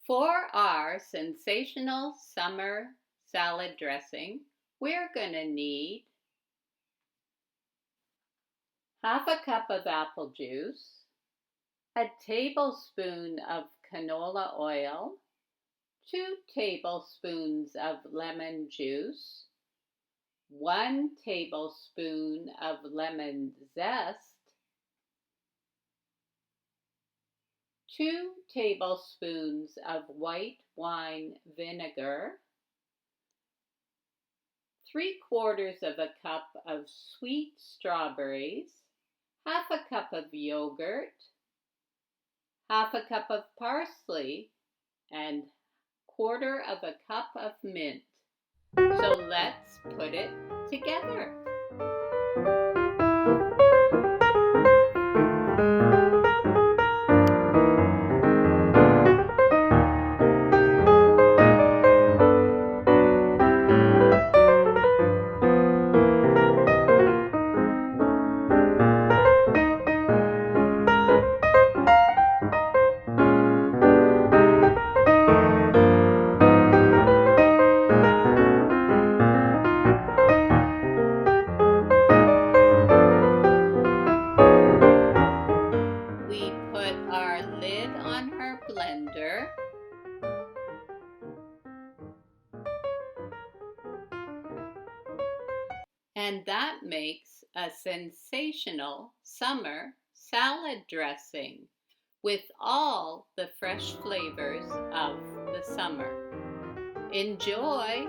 For our sensational summer salad dressing, we're going to need half a cup of apple juice, a tablespoon of canola oil, 2 tablespoons of lemon juice, 1 tablespoon of lemon zest, 2 tablespoons of white wine vinegar, 3/4 of a cup of sweet strawberries, half a cup of yogurt, half a cup of parsley, and 1/4 of a cup of mint. So let's put it together. We put our lid on our blender and that makes a sensational summer salad dressing with all the fresh flavors of the summer. Enjoy!